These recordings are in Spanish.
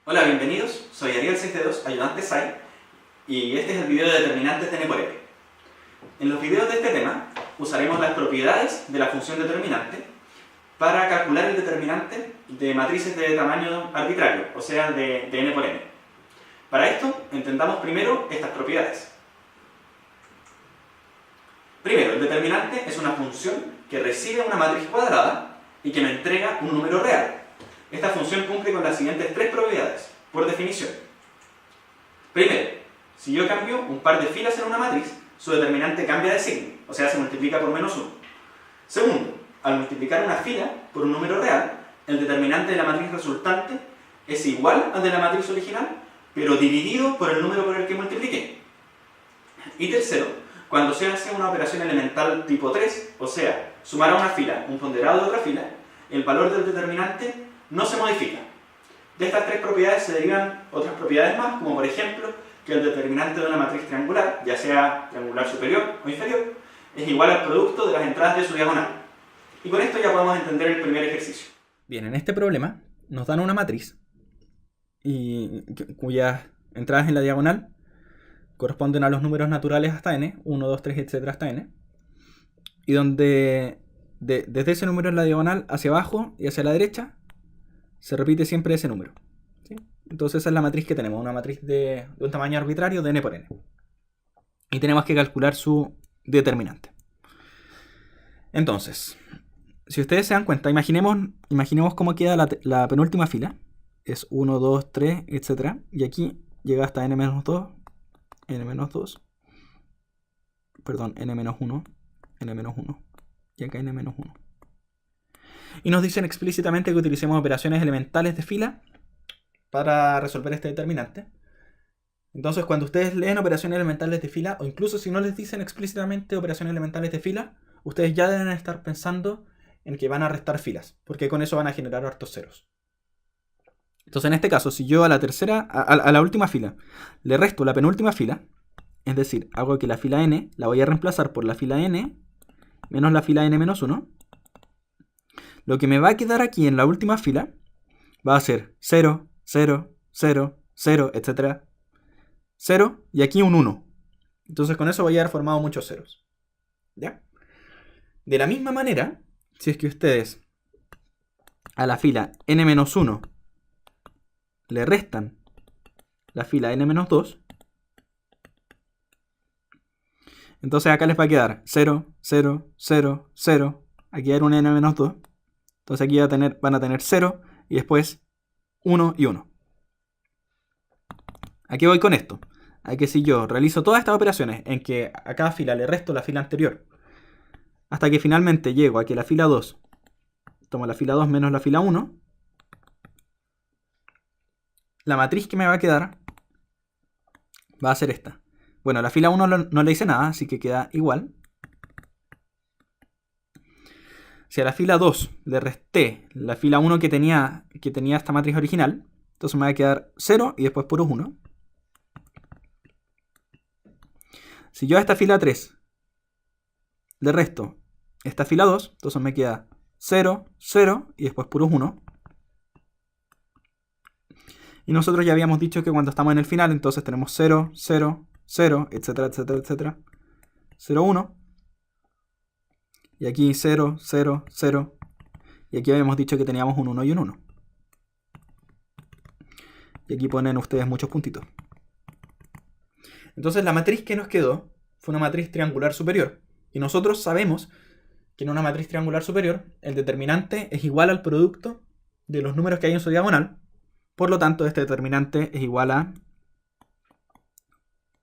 Hola, bienvenidos. Soy Ariel62, ayudante SAI, y este es el video de determinantes de n por n. En los videos de este tema usaremos las propiedades de la función determinante para calcular el determinante de matrices de tamaño arbitrario, o sea, de n por n. Para esto, entendamos primero estas propiedades. Primero, el determinante es una función que recibe una matriz cuadrada y que me entrega un número real. Esta función cumple con las siguientes tres propiedades, por definición. Primero, si yo cambio un par de filas en una matriz, su determinante cambia de signo, o sea, se multiplica por menos 1. Segundo, al multiplicar una fila por un número real, el determinante de la matriz resultante es igual al de la matriz original, pero dividido por el número por el que multipliqué. Y tercero, cuando se hace una operación elemental tipo 3, o sea, sumar a una fila un ponderado de otra fila, el valor del determinante no se modifica. De estas tres propiedades se derivan otras propiedades más, como por ejemplo, que el determinante de una matriz triangular, ya sea triangular superior o inferior, es igual al producto de las entradas de su diagonal. Y con esto ya podemos entender el primer ejercicio. Bien, en este problema nos dan una matriz cuyas entradas en la diagonal corresponden a los números naturales hasta n, 1, 2, 3, etc. hasta n, y donde desde ese número en la diagonal hacia abajo y hacia la derecha se repite siempre ese número, ¿sí? Entonces esa es la matriz que tenemos, una matriz de un tamaño arbitrario de n por n. Y tenemos que calcular su determinante. Entonces, si ustedes se dan cuenta, imaginemos cómo queda la penúltima fila. Es 1, 2, 3, etc. Y aquí llega hasta n-2, n-2, perdón, n-1, n-1, y acá n-1. Y nos dicen explícitamente que utilicemos operaciones elementales de fila para resolver este determinante. Entonces, cuando ustedes leen operaciones elementales de fila, o incluso si no les dicen explícitamente operaciones elementales de fila, ustedes ya deben estar pensando en que van a restar filas, porque con eso van a generar hartos ceros. Entonces, en este caso, si yo a la última fila le resto la penúltima fila, es decir, hago que la fila n la voy a reemplazar por la fila n menos la fila n-1, lo que me va a quedar aquí en la última fila va a ser 0, 0, 0, 0, etc. 0 y aquí un 1. Entonces con eso voy a haber formado muchos ceros. ¿Ya? De la misma manera, si es que ustedes a la fila n-1 le restan la fila n-2, entonces acá les va a quedar 0, 0, 0, 0. Aquí va a haber un n-2. Entonces aquí van a tener 0 y después 1 y 1. ¿A qué voy con esto? A que si yo realizo todas estas operaciones en que a cada fila le resto la fila anterior, hasta que finalmente llego a que la fila 2, tomo la fila 2 menos la fila 1, la matriz que me va a quedar va a ser esta. Bueno, la fila 1 no le hice nada, así que queda igual. Si a la fila 2 le resté la fila 1 que tenía esta matriz original, entonces me va a quedar 0 y después puros 1. Si yo a esta fila 3 le resto esta fila 2, entonces me queda 0, 0 y después puros 1. Y nosotros ya habíamos dicho que cuando estamos en el final, entonces tenemos 0, 0, 0, etcétera, etcétera, etcétera. 0, 1. Y aquí 0, 0, 0. Y aquí habíamos dicho que teníamos un 1 y un 1. Y aquí ponen ustedes muchos puntitos. Entonces la matriz que nos quedó fue una matriz triangular superior. Y nosotros sabemos que en una matriz triangular superior el determinante es igual al producto de los números que hay en su diagonal. Por lo tanto, este determinante es igual a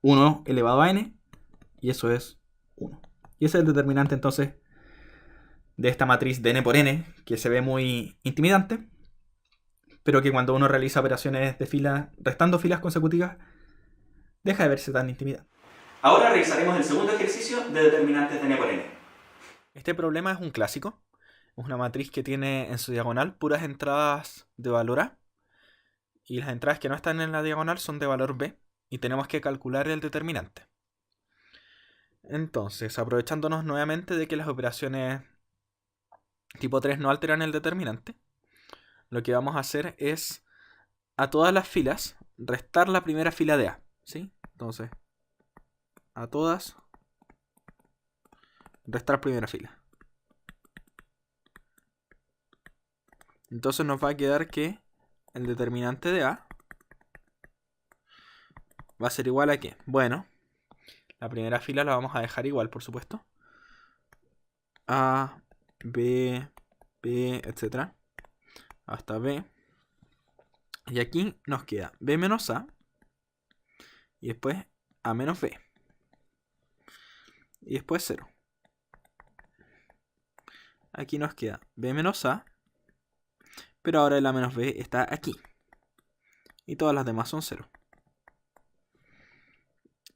1 elevado a n. Y eso es 1. Y ese es el determinante entonces de esta matriz de n por n, que se ve muy intimidante, pero que cuando uno realiza operaciones de fila, restando filas consecutivas, deja de verse tan intimidante. Ahora realizaremos el segundo ejercicio de determinantes de n por n. Este problema es un clásico. Es una matriz que tiene en su diagonal puras entradas de valor A, y las entradas que no están en la diagonal son de valor B, y tenemos que calcular el determinante. Entonces, aprovechándonos nuevamente de que las operaciones tipo 3 no alteran el determinante, lo que vamos a hacer es a todas las filas restar la primera fila de A, ¿sí? Entonces, a todas restar primera fila. Entonces nos va a quedar que el determinante de A va a ser igual a ¿qué? Bueno, la primera fila la vamos a dejar igual, por supuesto. A, B, B, etc. Hasta B. Y aquí nos queda B menos A. Y después A menos B. Y después 0. Aquí nos queda B menos A. Pero ahora el A menos B está aquí. Y todas las demás son 0.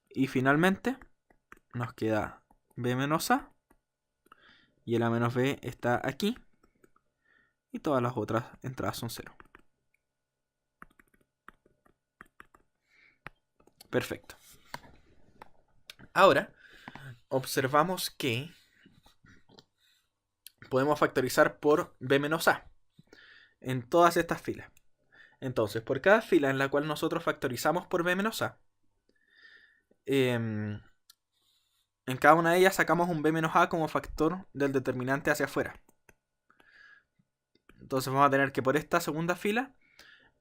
Y finalmente nos queda B menos A. Y el A menos B está aquí. Y todas las otras entradas son 0. Perfecto. Ahora observamos que podemos factorizar por B menos A en todas estas filas. Entonces, por cada fila en la cual nosotros factorizamos por B menos A, en cada una de ellas sacamos un B menos A como factor del determinante hacia afuera. Entonces vamos a tener que por esta segunda fila,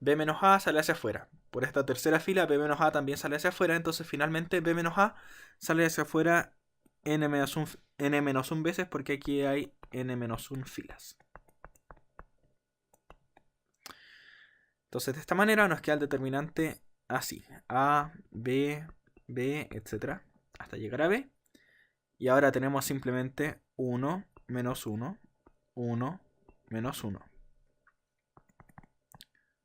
B menos A sale hacia afuera. Por esta tercera fila, B menos A también sale hacia afuera. Entonces finalmente B menos A sale hacia afuera n-1 veces, porque aquí hay n-1 filas. Entonces de esta manera nos queda el determinante así. A, B, B, etc. hasta llegar a B. Y ahora tenemos simplemente 1, menos 1, 1, menos 1.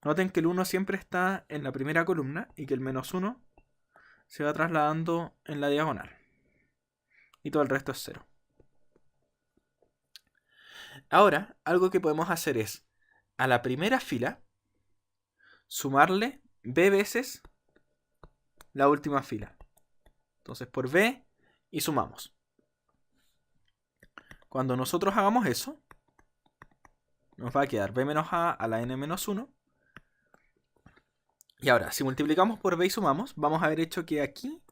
Noten que el 1 siempre está en la primera columna y que el menos 1 se va trasladando en la diagonal. Y todo el resto es 0. Ahora, algo que podemos hacer es, a la primera fila, sumarle B veces la última fila. Entonces por B y sumamos. Cuando nosotros hagamos eso, nos va a quedar B menos A la n-1. Y ahora, si multiplicamos por B y sumamos, vamos a haber hecho que aquí,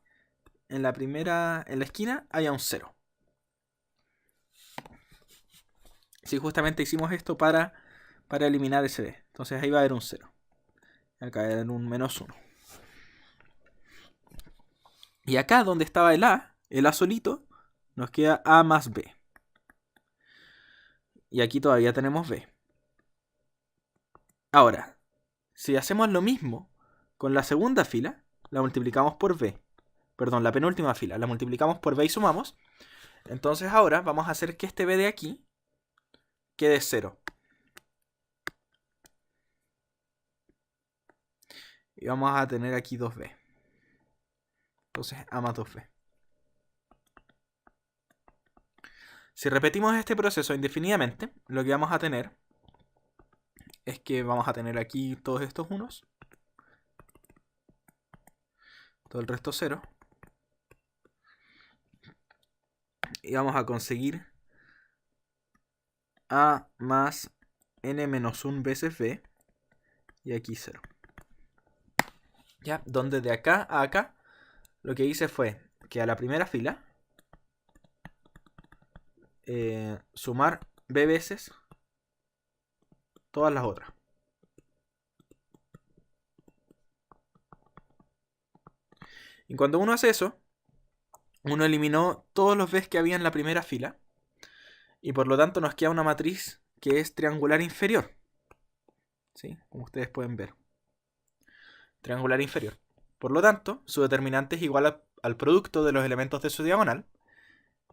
en la esquina, haya un 0. Si justamente hicimos esto para eliminar ese B. Entonces ahí va a haber un 0. Acá va a haber un menos 1. Y acá donde estaba el A solito, nos queda A más B. Y aquí todavía tenemos B. Ahora, si hacemos lo mismo con la segunda fila, la multiplicamos por B. Perdón, la penúltima fila, la multiplicamos por B y sumamos. Entonces ahora vamos a hacer que este B de aquí quede 0. Y vamos a tener aquí 2B. Entonces A más 2B. Si repetimos este proceso indefinidamente, lo que vamos a tener es que vamos a tener aquí todos estos unos. Todo el resto 0. Y vamos a conseguir A más n-1 veces B. Y aquí 0. ¿Ya? Donde de acá a acá, lo que hice fue que a la primera fila sumar B veces todas las otras. Y cuando uno hace eso, uno eliminó todos los B's que había en la primera fila. Y por lo tanto nos queda una matriz que es triangular inferior. ¿Sí? Como ustedes pueden ver. Triangular inferior. Por lo tanto, su determinante es igual al producto de los elementos de su diagonal,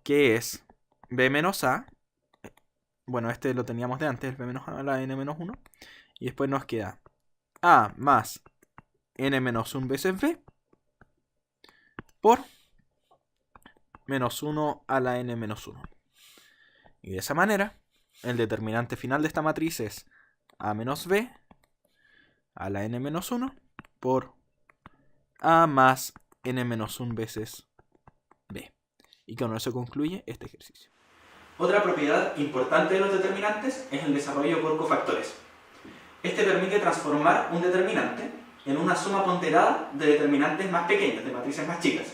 que es B menos A. Bueno, este lo teníamos de antes, el B menos A a la n-1. Y después nos queda A más n-1 veces B por menos 1 a la n-1. Y de esa manera, el determinante final de esta matriz es A menos B a la n-1 por A más n-1 veces B. Y con eso concluye este ejercicio. Otra propiedad importante de los determinantes es el desarrollo por cofactores. Este permite transformar un determinante en una suma ponderada de determinantes más pequeños, de matrices más chicas,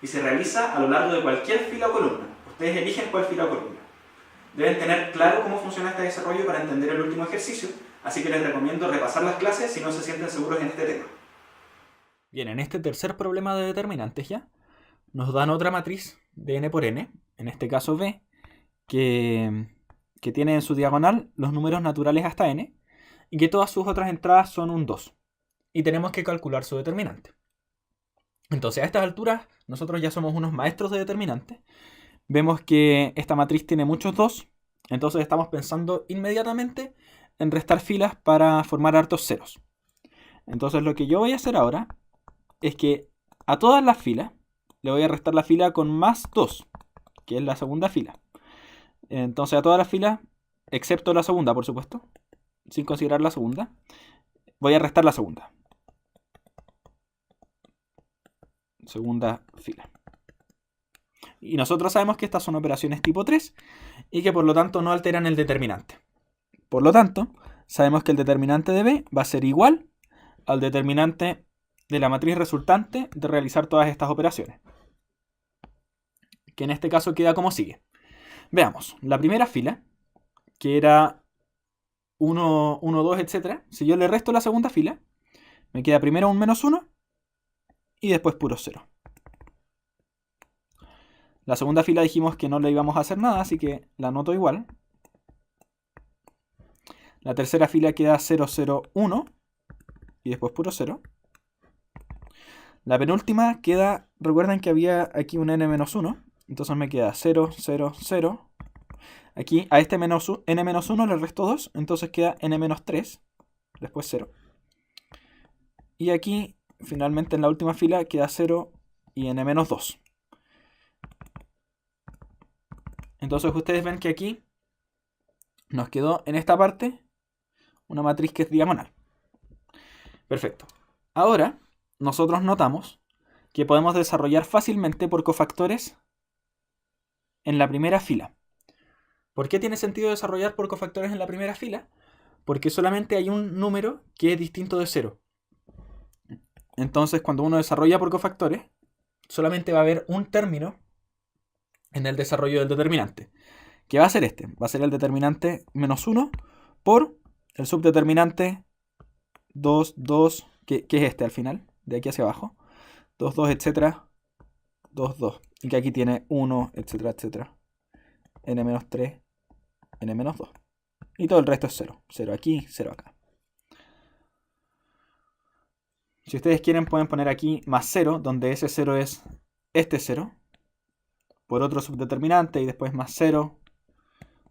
y se realiza a lo largo de cualquier fila o columna. Ustedes eligen cuál fila o columna. Deben tener claro cómo funciona este desarrollo para entender el último ejercicio, así que les recomiendo repasar las clases si no se sienten seguros en este tema. Bien, en este tercer problema de determinantes ya, nos dan otra matriz de n por n, en este caso B, que tiene en su diagonal los números naturales hasta n, y que todas sus otras entradas son un 2. Y tenemos que calcular su determinante. Entonces, a estas alturas, nosotros ya somos unos maestros de determinantes. Vemos que esta matriz tiene muchos 2, entonces estamos pensando inmediatamente en restar filas para formar hartos ceros. Entonces lo que yo voy a hacer ahora es que a todas las filas le voy a restar la fila con más 2, que es la segunda fila. Entonces a todas las filas, excepto la segunda, por supuesto, sin considerar la segunda, voy a restar la segunda. Segunda fila. Y nosotros sabemos que estas son operaciones tipo 3 y que por lo tanto no alteran el determinante. Por lo tanto, sabemos que el determinante de B va a ser igual al determinante de la matriz resultante de realizar todas estas operaciones. Que en este caso queda como sigue. Veamos, la primera fila, que era 1, 1, 2, etc. Si yo le resto la segunda fila, me queda primero un menos 1 y después puro 0. La segunda fila dijimos que no le íbamos a hacer nada, así que la anoto igual. La tercera fila queda 0, 0, 1 y después puro 0. La penúltima queda, recuerden que había aquí un n-1, entonces me queda 0, 0, 0. Aquí a este n-1 le resto 2, entonces queda n-3, después 0. Y aquí, finalmente en la última fila, queda 0 y n-2. Entonces ustedes ven que aquí nos quedó en esta parte una matriz que es diagonal. Perfecto. Ahora nosotros notamos que podemos desarrollar fácilmente por cofactores en la primera fila. ¿Por qué tiene sentido desarrollar por cofactores en la primera fila? Porque solamente hay un número que es distinto de 0. Entonces cuando uno desarrolla por cofactores, solamente va a haber un término en el desarrollo del determinante. ¿Qué va a ser este? Va a ser el determinante menos 1 por el subdeterminante 2, 2, que es este al final, de aquí hacia abajo. 2, 2, etc. 2, 2. Y que aquí tiene 1, etc, etc. n-3, n-2. Y todo el resto es 0. 0 aquí, 0 acá. Si ustedes quieren pueden poner aquí más 0, donde ese 0 es este 0. Por otro subdeterminante y después más 0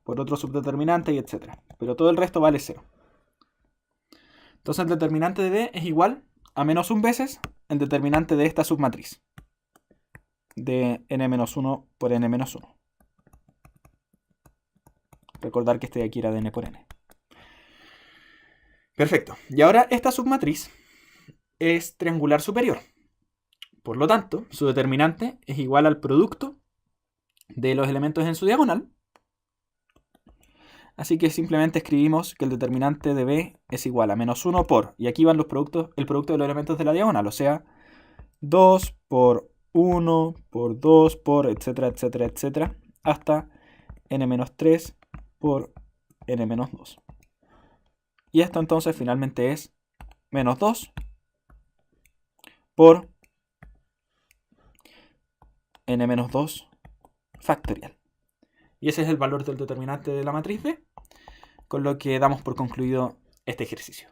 por otro subdeterminante y etc. Pero todo el resto vale 0. Entonces el determinante de B es igual a menos 1 veces el determinante de esta submatriz. De n-1 por n-1. Recordar que este de aquí era de n por n. Perfecto. Y ahora esta submatriz es triangular superior. Por lo tanto, su determinante es igual al producto de los elementos en su diagonal. Así que simplemente escribimos que el determinante de B es igual a menos 1 por, y aquí van los productos, el producto de los elementos de la diagonal, o sea, 2 por 1 por 2 por, etcétera, etcétera, etcétera, hasta n-3 por n-2. Y esto entonces finalmente es menos 2 por n-2 factorial. Y ese es el valor del determinante de la matriz B, con lo que damos por concluido este ejercicio.